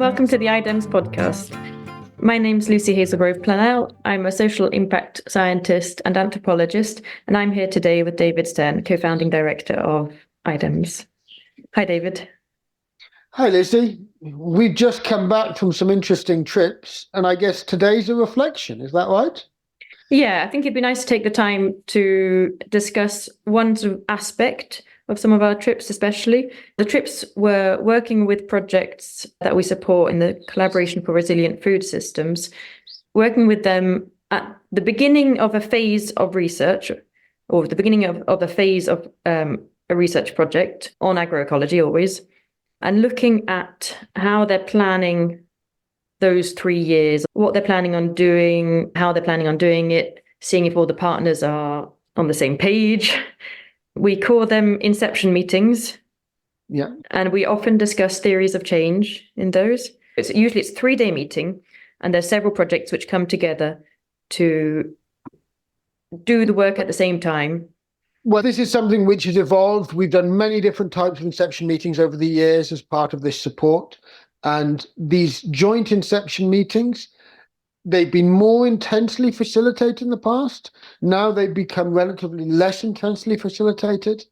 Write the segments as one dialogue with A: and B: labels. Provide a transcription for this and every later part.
A: welcome to the IDEMS podcast. My name's Lucie Hazelgrove-Planell. I'm a social impact scientist and anthropologist, and I'm here today with David Stern, co-founding director of IDEMS. Hi, David.
B: Hi, Lucie. We've just come back from some interesting trips, and I guess today's a reflection. Is that right?
A: Yeah, I think it'd be nice to take the time to discuss one sort of aspect of some of our trips, especially. The trips were working with projects that we support in the Collaboration for Resilient Food Systems, working with them at the beginning of a phase of research, or the beginning of a phase of a research project on agroecology always, and looking at how they're planning those 3 years, what they're planning on doing, how they're planning on doing it, seeing if all the partners are on the same page. We call them Inception Meetings.
B: Yeah.
A: And we often discuss theories of change in those. It's a 3-day meeting, and there's several projects which come together to do the work at the same time.
B: Well, this is something which has evolved. We've done many different types of Inception Meetings over the years as part of this support. And these joint Inception Meetings, they've been more intensely facilitated in the past. Now they've become relatively less intensely facilitated.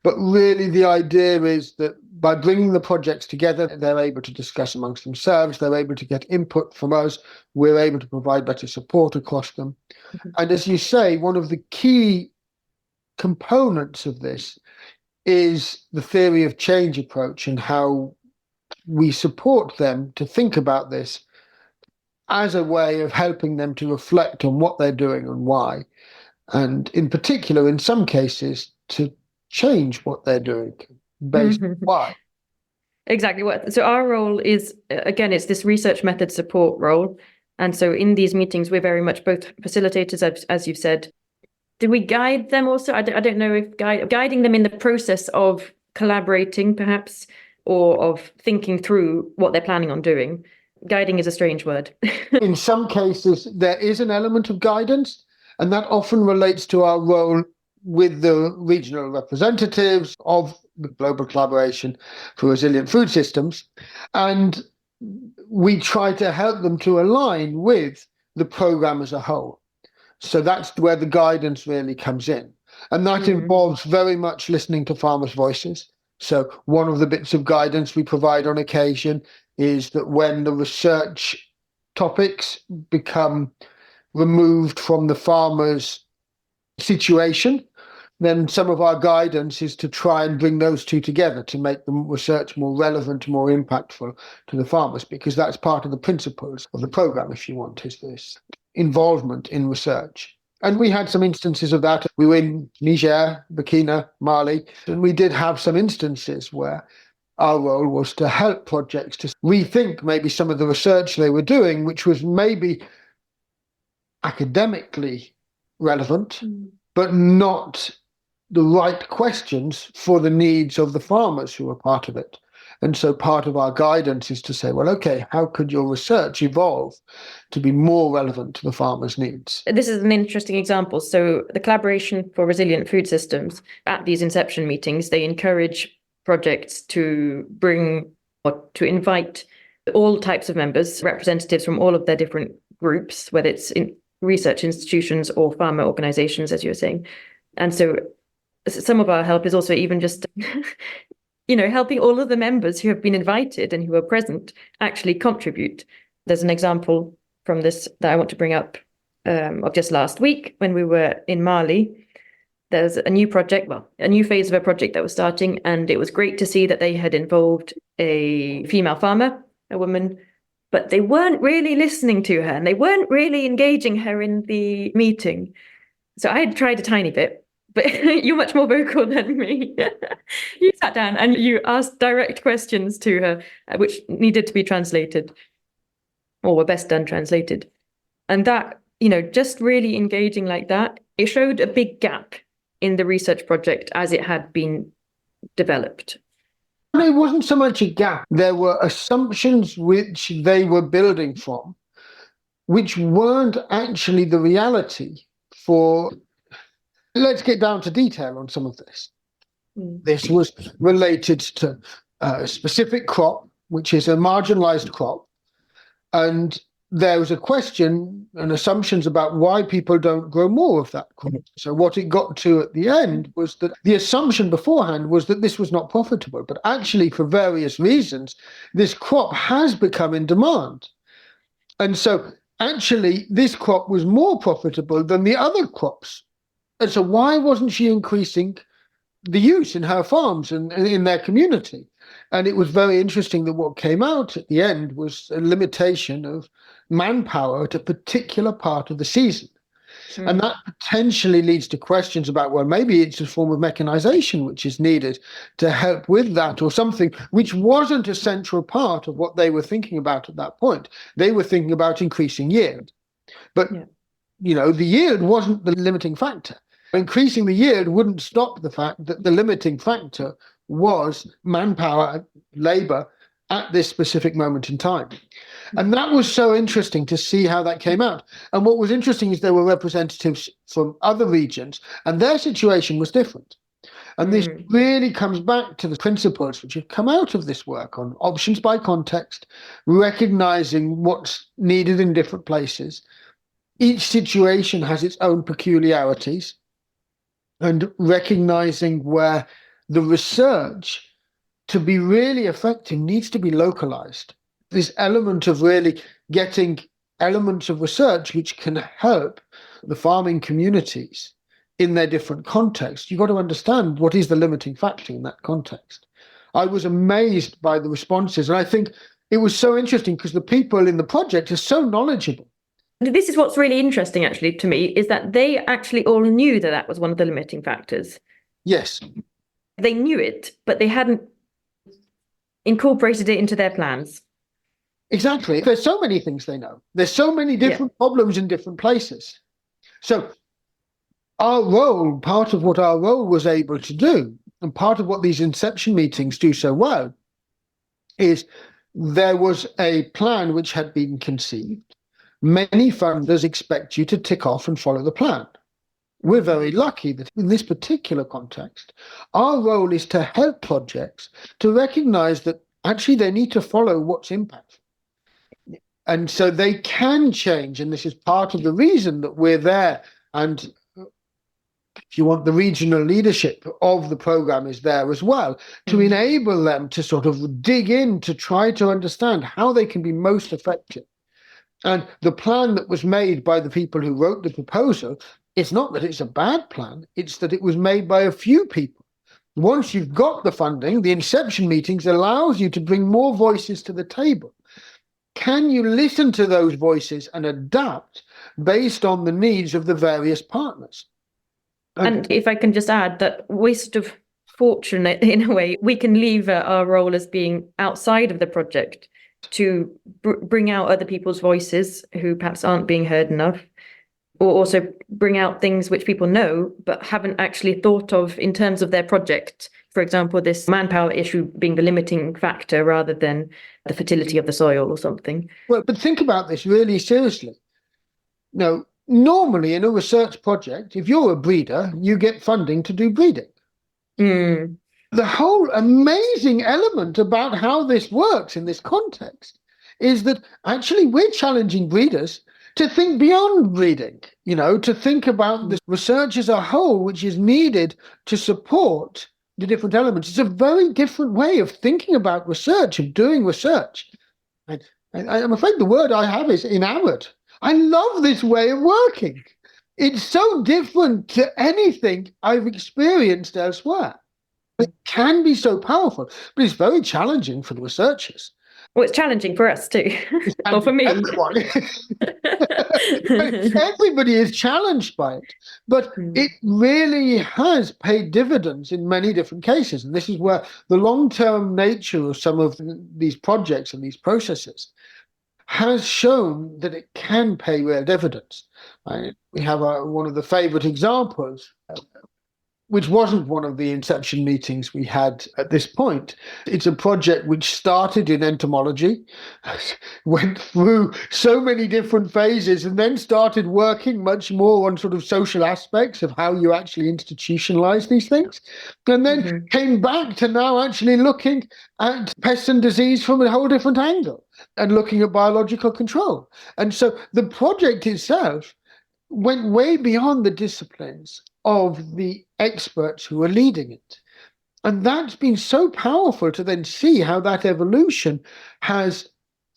B: But really the idea is that by bringing the projects together, they're able to discuss amongst themselves, they're able to get input from us, we're able to provide better support across them. Mm-hmm. And as you say, one of the key components of this is the theory of change approach and how we support them to think about this as a way of helping them to reflect on what they're doing and why. And in particular, in some cases, to change what they're doing based on why.
A: Exactly. So our role is, again, it's this research method support role. And so in these meetings, we're very much both facilitators, as you've said. Do we guide them also? I don't know if guiding them in the process of collaborating, perhaps, or of thinking through what they're planning on doing. Guiding is a strange word.
B: In some cases, there is an element of guidance, and that often relates to our role with the regional representatives of the Global Collaboration for Resilient Food Systems. And we try to help them to align with the program as a whole. So that's where the guidance really comes in. And that involves very much listening to farmers' voices. So one of the bits of guidance we provide on occasion is that when the research topics become removed from the farmer's situation, then some of our guidance is to try and bring those two together to make the research more relevant, more impactful to the farmers, because that's part of the principles of the program, if you want, is this involvement in research. And we had some instances of that. We were in Niger, Burkina, Mali, and we did have some instances where our role was to help projects to rethink maybe some of the research they were doing, which was maybe academically relevant, but not the right questions for the needs of the farmers who were part of it. And so part of our guidance is to say, well, okay, how could your research evolve to be more relevant to the farmers' needs?
A: This is an interesting example. So the Collaboration for Resilient Food Systems, at these Inception Meetings, they encourage projects to bring or to invite all types of members, representatives from all of their different groups, whether it's in research institutions or farmer organizations, as you were saying. And so some of our help is also even just helping all of the members who have been invited and who are present actually contribute. There's an example from this that I want to bring up of just last week when we were in Mali. There's a new project, a new phase of a project that was starting, and it was great to see that they had involved a female farmer, a woman, but they weren't really listening to her and they weren't really engaging her in the meeting. So I had tried a tiny bit, but you're much more vocal than me. You sat down and you asked direct questions to her, which needed to be translated, or were best done translated. And that, just really engaging like that, it showed a big gap in the research project as it had been developed.
B: It wasn't so much a gap. There were assumptions which they were building from, which weren't actually the reality for... Let's get down to detail on some of this. This was related to a specific crop which is a marginalized crop. And there was a question and assumptions about why people don't grow more of that crop. So what it got to at the end was that the assumption beforehand was that this was not profitable. But actually, for various reasons, this crop has become in demand. And so actually, this crop was more profitable than the other crops. And so why wasn't she increasing the use in her farms and in their community? And it was very interesting that what came out at the end was a limitation of manpower at a particular part of the season. And that potentially leads to questions about, well, maybe it's a form of mechanization which is needed to help with that, or something which wasn't a central part of what they were thinking about at that point. They were thinking about increasing yield. But, the yield wasn't the limiting factor. Increasing the yield wouldn't stop the fact that the limiting factor was manpower, labor at this specific moment in time. And that was so interesting to see how that came out. And what was interesting is there were representatives from other regions, and their situation was different. And this really comes back to the principles which have come out of this work on options by context, recognizing what's needed in different places. Each situation has its own peculiarities, and recognizing where the research, to be really effective, needs to be localized. This element of really getting elements of research which can help the farming communities in their different contexts. You've got to understand what is the limiting factor in that context. I was amazed by the responses, and I think it was so interesting because the people in the project are so knowledgeable.
A: This is what's really interesting, actually, to me, is that they actually all knew that that was one of the limiting factors.
B: Yes.
A: They knew it, but they hadn't incorporated it into their plans.
B: Exactly. There's so many things they know. There's so many different problems in different places. So our role, part of what our role was able to do, and part of what these Inception meetings do so well, is there was a plan which had been conceived. Many funders expect you to tick off and follow the plan. We're very lucky that in this particular context, our role is to help projects to recognize that actually they need to follow what's impactful. And so they can change, and this is part of the reason that we're there. And if you want, the regional leadership of the program is there as well, to enable them to sort of dig in to try to understand how they can be most effective. And the plan that was made by the people who wrote the proposal, it's not that it's a bad plan, it's that it was made by a few people. Once you've got the funding, the Inception meetings allows you to bring more voices to the table. Can you listen to those voices and adapt based on the needs of the various partners?
A: And if I can just add that we're sort of fortunate in a way, we can leave our role as being outside of the project to bring out other people's voices who perhaps aren't being heard enough, or also bring out things which people know but haven't actually thought of in terms of their project. For example, this manpower issue being the limiting factor rather than the fertility of the soil or something.
B: Well, but think about this really seriously. No, normally in a research project, if you're a breeder, you get funding to do breeding. The whole amazing element about how this works in this context is that actually we're challenging breeders to think beyond breeding, to think about the research as a whole, which is needed to support the different elements. It's a very different way of thinking about research, of doing research. And I'm afraid the word I have is enamored. I love this way of working. It's so different to anything I've experienced elsewhere. It can be so powerful, but it's very challenging for the researchers.
A: Well, it's challenging for us too, or for me.
B: Everybody is challenged by it, but it really has paid dividends in many different cases. And this is where the long-term nature of some of these projects and these processes has shown that it can pay real dividends. We have one of the favorite examples which wasn't one of the Inception meetings we had at this point. It's a project which started in entomology, went through so many different phases, and then started working much more on sort of social aspects of how you actually institutionalize these things, and then came back to now actually looking at pest and disease from a whole different angle and looking at biological control. And so the project itself went way beyond the disciplines of the experts who are leading it. And that's been so powerful to then see how that evolution has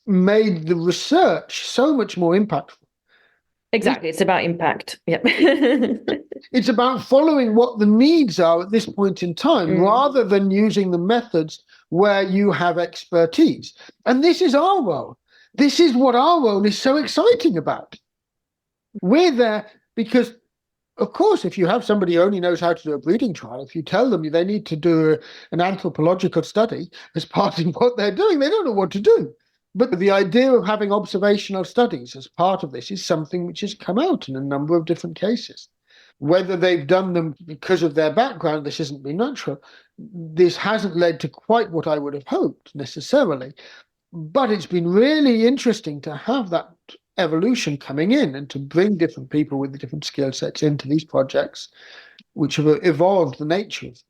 B: made the research so much more impactful.
A: Exactly. It's about impact. Yep.
B: It's about following what the needs are at this point in time, rather than using the methods where you have expertise. And this is our role. This is what our role is so exciting about. We're there because, of course, if you have somebody who only knows how to do a breeding trial, if you tell them they need to do an anthropological study as part of what they're doing, they don't know what to do. But the idea of having observational studies as part of this is something which has come out in a number of different cases. Whether they've done them because of their background, this hasn't been natural. This hasn't led to quite what I would have hoped necessarily. But it's been really interesting to have that evolution coming in and to bring different people with the different skill sets into these projects, which have evolved the nature of them.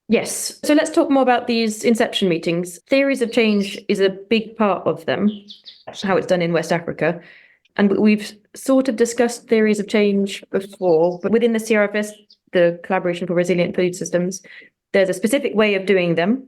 A: Yes. So let's talk more about these Inception meetings. Theories of change is a big part of them. That's how it's done in West Africa. And we've sort of discussed theories of change before, but within the CRFS, the Collaboration for Resilient Food Systems, there's a specific way of doing them,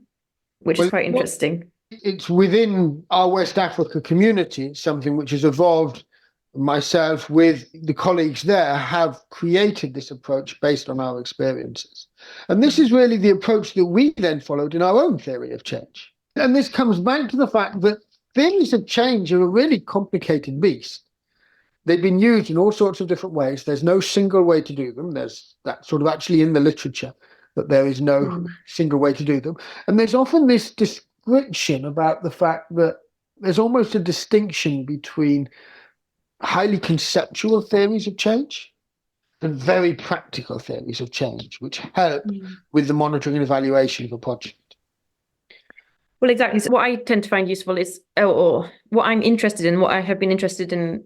A: which is quite interesting.
B: It's within our West Africa community, something which has evolved. Myself with the colleagues there have created this approach based on our experiences. And this is really the approach that we then followed in our own theory of change. And this comes back to the fact that theories of change are a really complicated beast. They've been used in all sorts of different ways. There's no single way to do them. There's that sort of actually in the literature that there is no single way to do them. And there's often this description about the fact that there's almost a distinction between highly conceptual theories of change and very practical theories of change, which help with the monitoring and evaluation of a project.
A: Well, exactly. So what I tend to find useful is, or what I'm interested in, what I have been interested in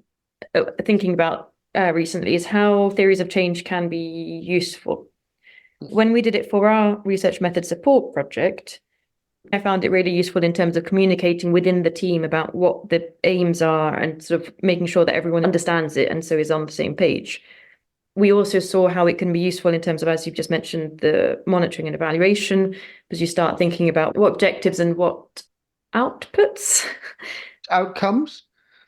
A: thinking about recently, is how theories of change can be useful. When we did it for our research method support project, I found it really useful in terms of communicating within the team about what the aims are and sort of making sure that everyone understands it and so is on the same page. We also saw how it can be useful in terms of, as you've just mentioned, the monitoring and evaluation, because you start thinking about what objectives and what outputs.
B: Outcomes.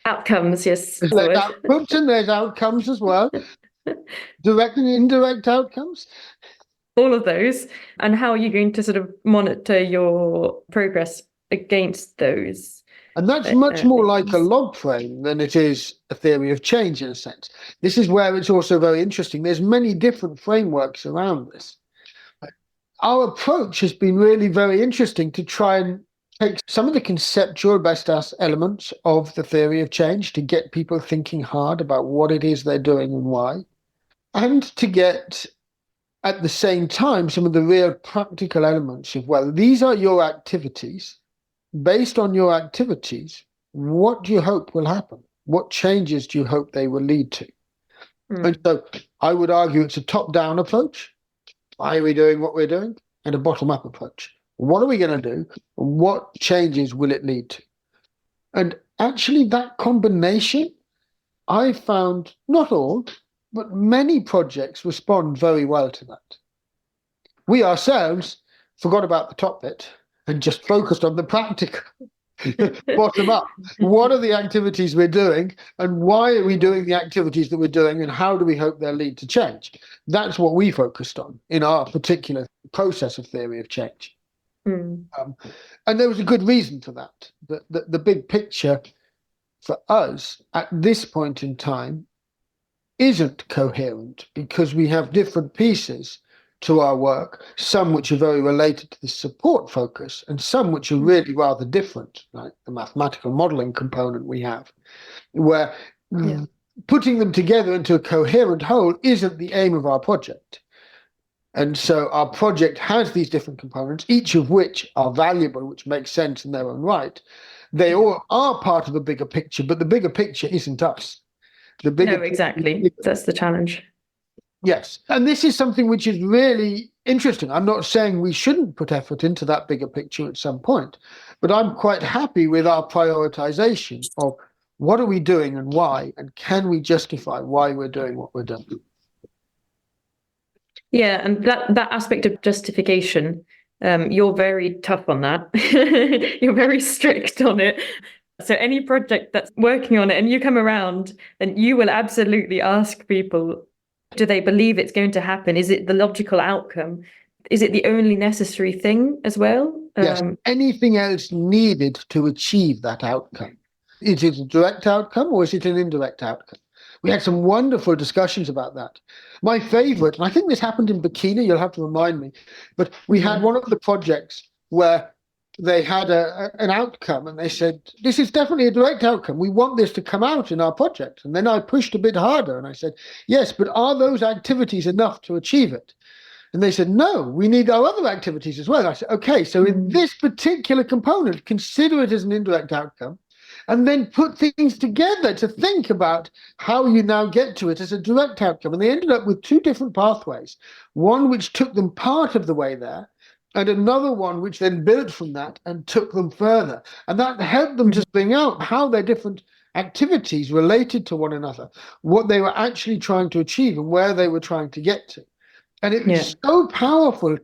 A: Outcomes, yes.
B: There's outputs and there's outcomes as well. Direct and indirect outcomes.
A: All of those, and how are you going to sort of monitor your progress against those?
B: And that's much more like a log frame than it is a theory of change in a sense. This is where it's also very interesting. There's many different frameworks around this. Our approach has been really very interesting to try and take some of the conceptual best elements of the theory of change to get people thinking hard about what it is they're doing and why, and to get at the same time some of the real practical elements of, well, these are your activities. Based on your activities, what do you hope will happen? What changes do you hope they will lead to? And so I would argue it's a top-down approach. Why are we doing what we're doing? And a bottom-up approach. What are we going to do? And what changes will it lead to? And actually that combination, I found, not all, but many projects respond very well to that. We ourselves forgot about the top bit and just focused on the practical, bottom up. What are the activities we're doing and why are we doing the activities that we're doing and how do we hope they'll lead to change? That's what we focused on in our particular process of theory of change. And there was a good reason for that. The big picture for us at this point in time isn't coherent because we have different pieces to our work, some which are very related to the support focus and some which are really rather different, like the mathematical modeling component we have, where putting them together into a coherent whole isn't the aim of our project. And so our project has these different components, each of which are valuable, which makes sense in their own right. They all are part of a bigger picture, but the bigger picture isn't us. The bigger
A: No, exactly. That's the challenge.
B: Yes. And this is something which is really interesting. I'm not saying we shouldn't put effort into that bigger picture at some point, but I'm quite happy with our prioritization of what are we doing and why, and can we justify why we're doing what we're doing.
A: Yeah, and that aspect of justification, you're very tough on that. You're very strict on it. So any project that's working on it and you come around, then you will absolutely ask people, do they believe it's going to happen? Is it the logical outcome? Is it the only necessary thing as well?
B: Yes. Anything else needed to achieve that outcome? Is it a direct outcome or is it an indirect outcome? We had some wonderful discussions about that. My favorite, and I think this happened in Burkina, you'll have to remind me, but we had one of the projects where they had an outcome and they said, this is definitely a direct outcome. We want this to come out in our project. And then I pushed a bit harder and I said, yes, but are those activities enough to achieve it? And they said, no, we need our other activities as well. And I said, okay, so in this particular component, consider it as an indirect outcome, and then put things together to think about how you now get to it as a direct outcome. And they ended up with two different pathways, one which took them part of the way there, and another one which then built from that and took them further. And that helped them to bring out how their different activities related to one another, what they were actually trying to achieve and where they were trying to get to. And it was so powerful,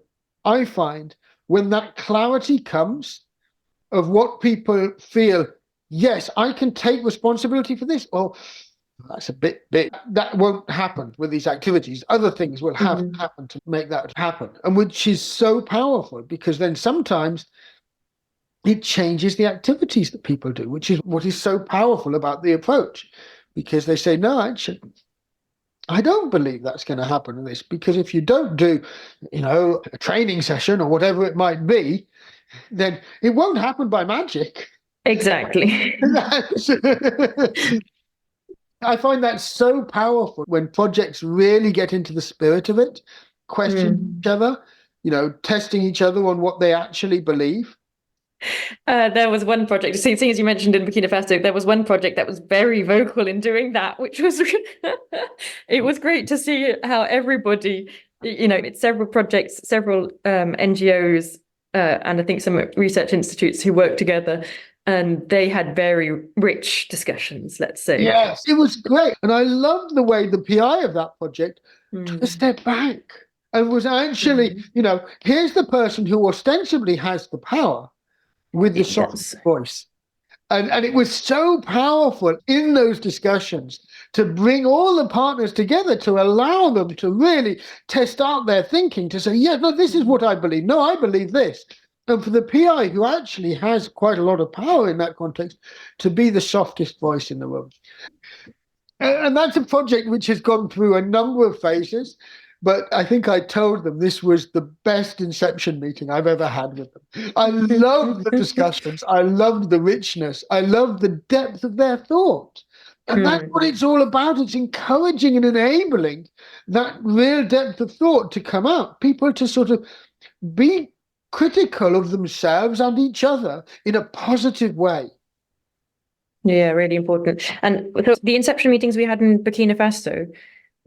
B: I find, when that clarity comes of what people feel, yes, I can take responsibility for this, or that's a bit big. That won't happen with these activities. Other things will have to happen to make that happen, and which is so powerful because then sometimes it changes the activities that people do, which is what is so powerful about the approach, because they say, no, actually, I don't believe that's going to happen in this, because if you don't do, a training session or whatever it might be, then it won't happen by magic.
A: Exactly.
B: I find that so powerful when projects really get into the spirit of it, question each other, testing each other on what they actually believe.
A: There was one project, seeing as you mentioned in Burkina Faso, there was one project that was very vocal in doing that, which was, it was great to see how everybody, it's several projects, several NGOs, and I think some research institutes who work together, and they had very rich discussions, let's say.
B: Yes, it was great. And I loved the way the PI of that project took a step back and was actually, here's the person who ostensibly has the power with the soft voice. And it was so powerful in those discussions to bring all the partners together, to allow them to really test out their thinking, to say, yeah, no, this is what I believe. No, I believe this. And for the PI, who actually has quite a lot of power in that context, to be the softest voice in the room. And that's a project which has gone through a number of phases. But I think I told them this was the best Inception meeting I've ever had with them. I loved the discussions. I loved the richness. I loved the depth of their thought. And that's what it's all about. It's encouraging and enabling that real depth of thought to come out. People to sort of be critical of themselves and each other in a positive way.
A: Yeah, really important. And the Inception meetings we had in Burkina Faso,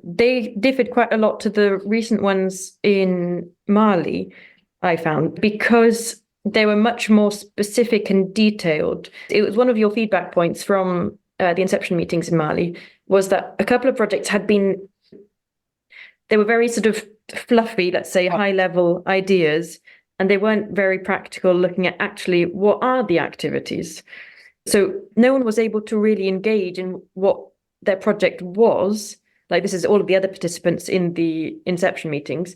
A: they differed quite a lot to the recent ones in Mali, I found, because they were much more specific and detailed. It was one of your feedback points from the Inception meetings in Mali, was that a couple of projects they were very sort of fluffy, let's say, high-level ideas, and they weren't very practical, looking at actually what are the activities. So no one was able to really engage in what their project was. Like, this is all of the other participants in the Inception meetings,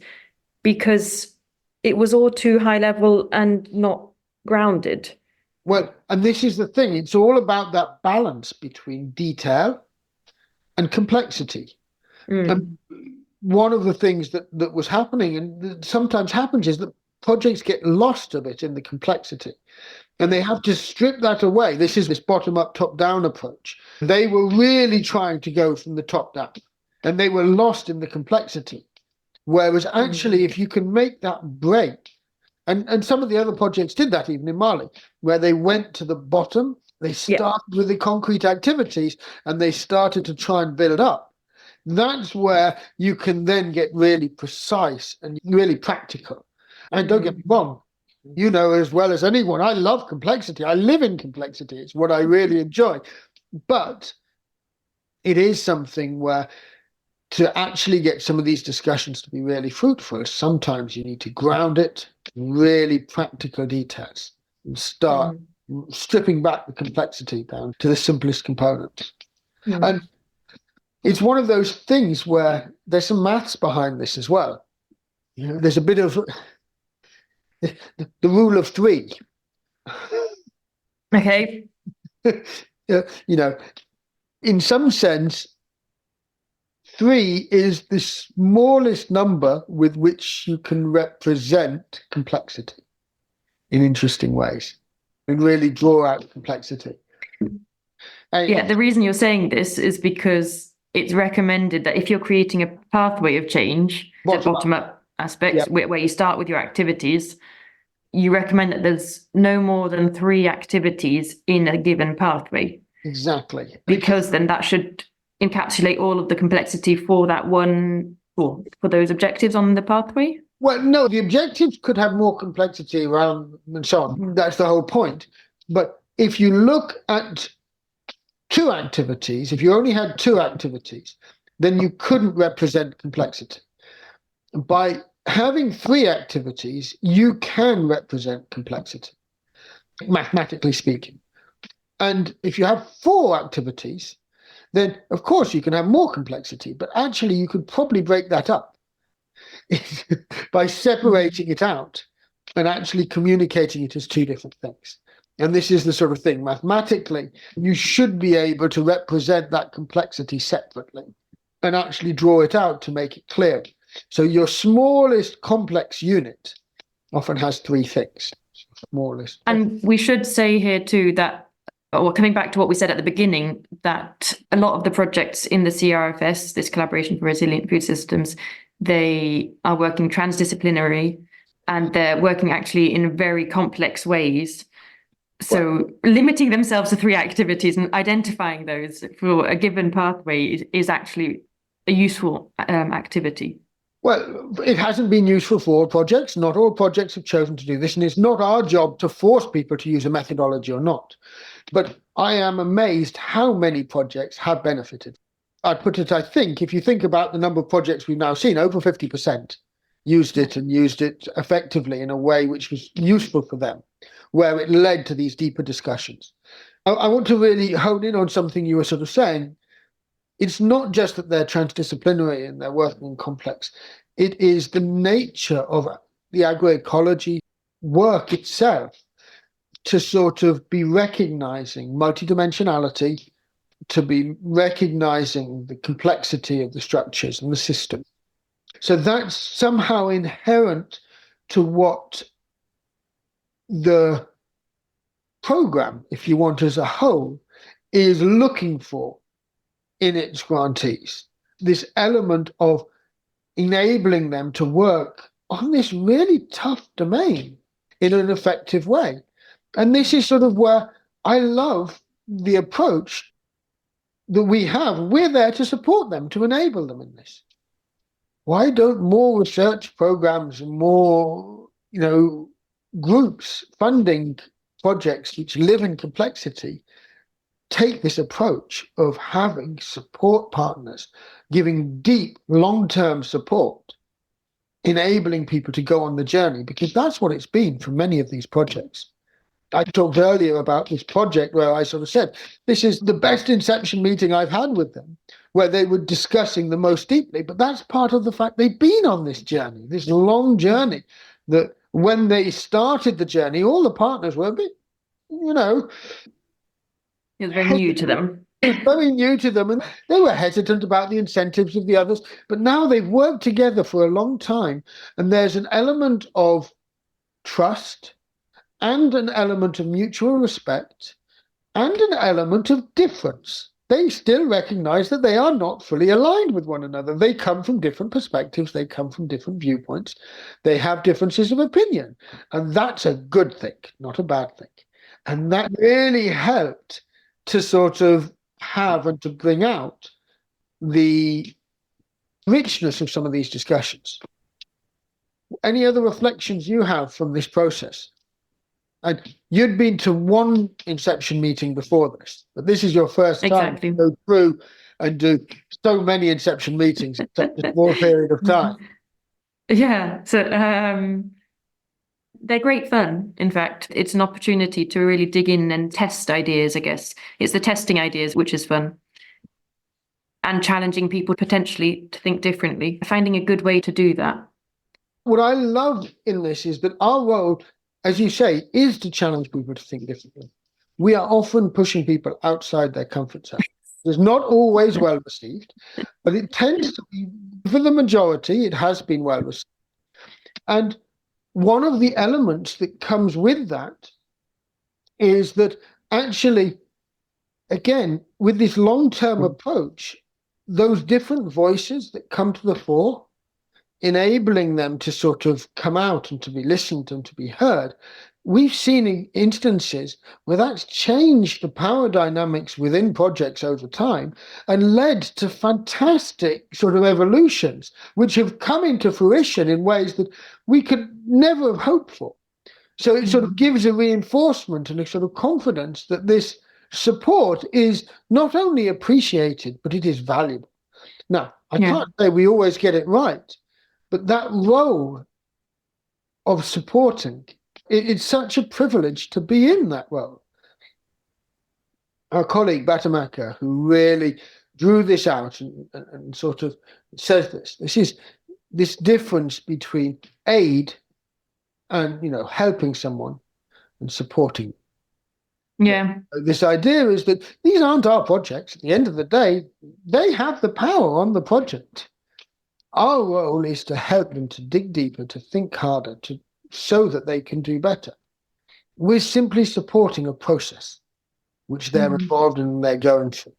A: because it was all too high level and not grounded.
B: Well, and this is the thing. It's all about that balance between detail and complexity. And one of the things that was happening, and that sometimes happens, is that projects get lost a bit in the complexity. And they have to strip that away. This is this bottom-up, top-down approach. They were really trying to go from the top down. And they were lost in the complexity. Whereas actually, if you can make that break, and some of the other projects did that even in Mali, where they went to the bottom, they started with the concrete activities and they started to try and build up. That's where you can then get really precise and really practical. And don't get me wrong, you know as well as anyone, I love complexity. I live in complexity. It's what I really enjoy. But it is something where to actually get some of these discussions to be really fruitful, sometimes you need to ground it in really practical details and start stripping back the complexity down to the simplest components. And it's one of those things where there's some maths behind this as well. You know, there's a bit of the rule of three.
A: Okay.
B: You know, in some sense, 3 is the smallest number with which you can represent complexity in interesting ways and really draw out complexity.
A: Yeah, the reason you're saying this is because it's recommended that if you're creating a pathway of change, the bottom-up aspect, where you start with your activities, you recommend that there's no more than 3 activities in a given pathway.
B: Exactly.
A: Because then that should encapsulate all of the complexity for that one, for those objectives on the pathway?
B: Well, no, the objectives could have more complexity around and so on. That's the whole point. But if you look at 2 activities, if you only had 2 activities, then you couldn't represent complexity. By having 3 activities, you can represent complexity, mathematically speaking. And if you have 4 activities, then of course you can have more complexity, but actually you could probably break that up by separating it out and actually communicating it as 2 different things. And this is the sort of thing, mathematically, you should be able to represent that complexity separately and actually draw it out to make it clear. So your smallest complex unit often has 3 things, smallest.
A: And we should say here too that, or coming back to what we said at the beginning, that a lot of the projects in the CRFS, this Collaboration for Resilient Food Systems, they are working transdisciplinary and they're working actually in very complex ways. So limiting themselves to 3 activities and identifying those for a given pathway is actually a useful activity.
B: Well, it hasn't been useful for all projects. Not all projects have chosen to do this, and it's not our job to force people to use a methodology or not. But I am amazed how many projects have benefited. I'd put it, I think, if you think about the number of projects we've now seen, over 50% used it and used it effectively in a way which was useful for them, where it led to these deeper discussions. I want to really hone in on something you were sort of saying. It's not just that they're transdisciplinary and they're working in complex. It is the nature of the agroecology work itself to sort of be recognizing multidimensionality, to be recognizing the complexity of the structures and the system. So that's somehow inherent to what the program, if you want, as a whole, is looking for in its grantees. This element of enabling them to work on this really tough domain in an effective way. And this is sort of where I love the approach that we have. We're there to support them, to enable them in this. Why don't more research programs and more, groups funding projects which live in complexity take this approach of having support partners, giving deep, long-term support, enabling people to go on the journey, because that's what it's been for many of these projects. I talked earlier about this project where I sort of said, this is the best Inception meeting I've had with them, where they were discussing the most deeply. But that's part of the fact they've been on this journey, this long journey, that when they started the journey, all the partners were a bit,
A: it was very new to them.
B: It was very new to them, and they were hesitant about the incentives of the others. But now they've worked together for a long time, and there's an element of trust and an element of mutual respect and an element of difference they still recognize that they are not fully aligned with one another. They come from different perspectives. They come from different viewpoints. They have differences of opinion. And that's a good thing, not a bad thing. And that really helped to sort of have and to bring out the richness of some of these discussions. Any other reflections you have from this process? And you'd been to one Inception meeting before this, but this is your first time to go through and do so many Inception meetings in such a small period of time.
A: Yeah, so they're great fun. In fact, it's an opportunity to really dig in and test ideas, I guess. It's the testing ideas, which is fun. And challenging people potentially to think differently, finding a good way to do that.
B: What I love in this is that our role, as you say, is to challenge people to think differently. We are often pushing people outside their comfort zone. It's not always well received, but it tends to be, for the majority, it has been well received. And one of the elements that comes with that is that actually, again, with this long-term approach, those different voices that come to the fore, enabling them to sort of come out and to be listened and to be heard, we've seen instances where that's changed the power dynamics within projects over time and led to fantastic sort of evolutions, which have come into fruition in ways that we could never have hoped for. So it sort of gives a reinforcement and a sort of confidence that this support is not only appreciated, but it is valuable. Now, I can't say we always get it right, but that role of supporting, it's such a privilege to be in that role. Our colleague Batamaka, who really drew this out and sort of says this is this difference between aid and, helping someone and supporting.
A: Yeah.
B: This idea is that these aren't our projects. At the end of the day, they have the power on the project. Our role is to help them to dig deeper, to think harder, so that they can do better. We're simply supporting a process which they're involved in and they're going through.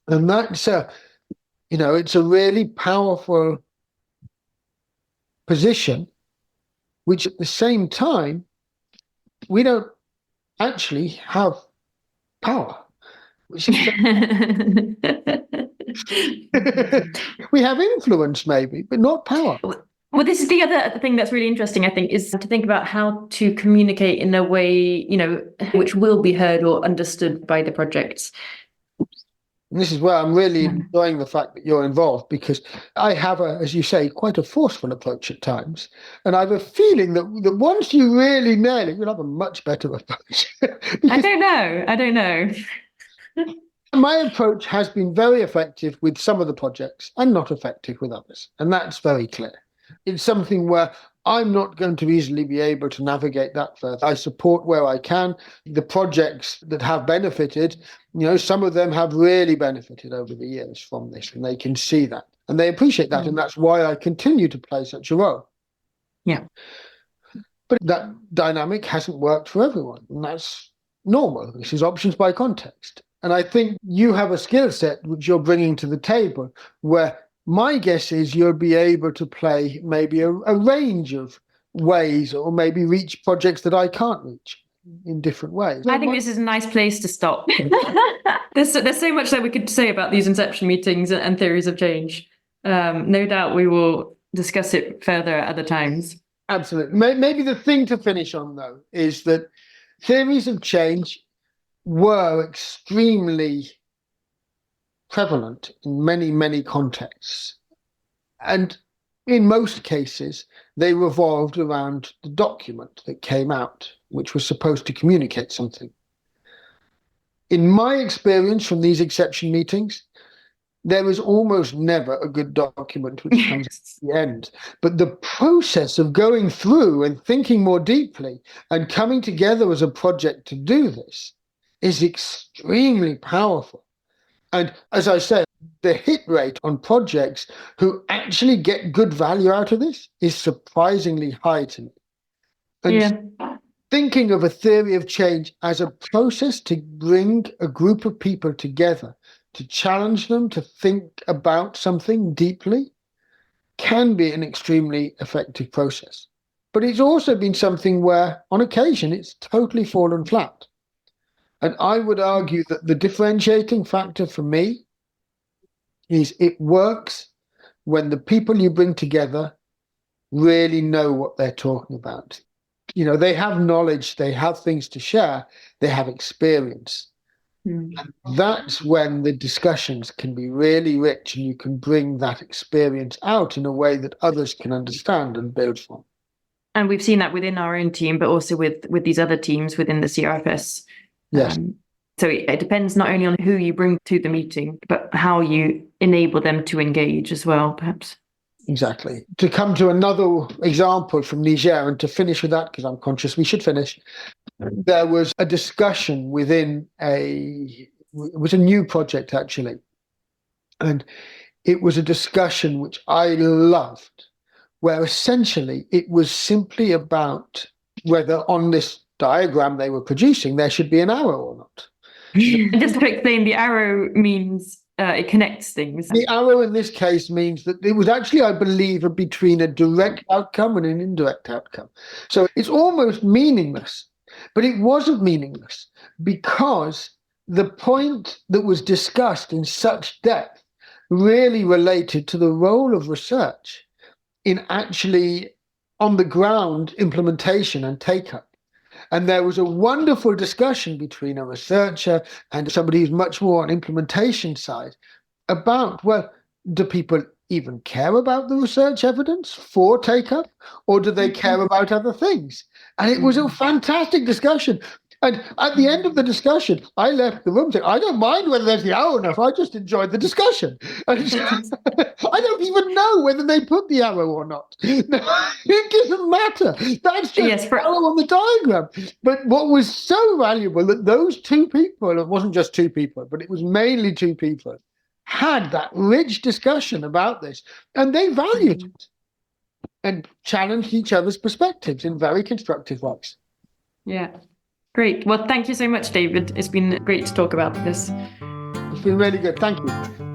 B: And that's it's a really powerful position, which at the same time, we don't actually have power. Which is we have influence maybe, but not power.
A: Well, this is the other thing that's really interesting, I think, is to think about how to communicate in a way, which will be heard or understood by the projects.
B: And this is where I'm really enjoying the fact that you're involved, because I have, as you say, quite a forceful approach at times. And I have a feeling that once you really nail it, you'll have a much better approach.
A: I don't know.
B: My approach has been very effective with some of the projects and not effective with others. And that's very clear. It's something where I'm not going to easily be able to navigate that further. I support where I can. The projects that have benefited, some of them have really benefited over the years from this, and they can see that. And they appreciate that, and that's why I continue to play such a role.
A: Yeah.
B: But that dynamic hasn't worked for everyone, and that's normal. This is options by context. And I think you have a skill set which you're bringing to the table where my guess is you'll be able to play maybe a range of ways, or maybe reach projects that I can't reach in different ways.
A: I think this is a nice place to stop. There's so much that we could say about these Inception meetings and theories of change. No doubt we will discuss it further at other times.
B: Absolutely. Maybe the thing to finish on, though, is that theories of change were extremely prevalent in many, many contexts. And in most cases, they revolved around the document that came out, which was supposed to communicate something. In my experience from these Inception meetings, there is almost never a good document which comes at the end. But the process of going through and thinking more deeply and coming together as a project to do this is extremely powerful. And as I said, the hit rate on projects who actually get good value out of this is surprisingly high to me. And thinking of a theory of change as a process to bring a group of people together, to challenge them to think about something deeply, can be an extremely effective process. But it's also been something where, on occasion, it's totally fallen flat. And I would argue that the differentiating factor for me is it works when the people you bring together really know what they're talking about. You know, they have knowledge, they have things to share, they have experience. And that's when the discussions can be really rich and you can bring that experience out in a way that others can understand and build from.
A: And we've seen that within our own team, but also with these other teams within the CRFS.
B: Yes.
A: So it depends not only on who you bring to the meeting, but how you enable them to engage as well, perhaps.
B: Exactly. To come to another example from Niger, and to finish with that, because I'm conscious we should finish, there was a discussion within it was a new project actually. And it was a discussion which I loved, where essentially it was simply about whether on this diagram they were producing, there should be an arrow or not.
A: Just to explain, the arrow means it connects things.
B: The arrow in this case means that it was actually, I believe, between a direct outcome and an indirect outcome. So it's almost meaningless, but it wasn't meaningless because the point that was discussed in such depth really related to the role of research in actually on the ground implementation and take-up. And there was a wonderful discussion between a researcher and somebody who's much more on implementation side about, well, do people even care about the research evidence for take-up, or do they care about other things? And it was a fantastic discussion. And at the end of the discussion, I left the room saying, I don't mind whether there's the arrow enough, I just enjoyed the discussion. And I don't even know whether they put the arrow or not. It doesn't matter. That's just an arrow on the diagram. But what was so valuable that those two people, it wasn't just two people, but it was mainly two people, had that rich discussion about this. And they valued it and challenged each other's perspectives in very constructive ways.
A: Yeah. Great. Well, thank you so much, David. It's been great to talk about this.
B: It's been really good. Thank you.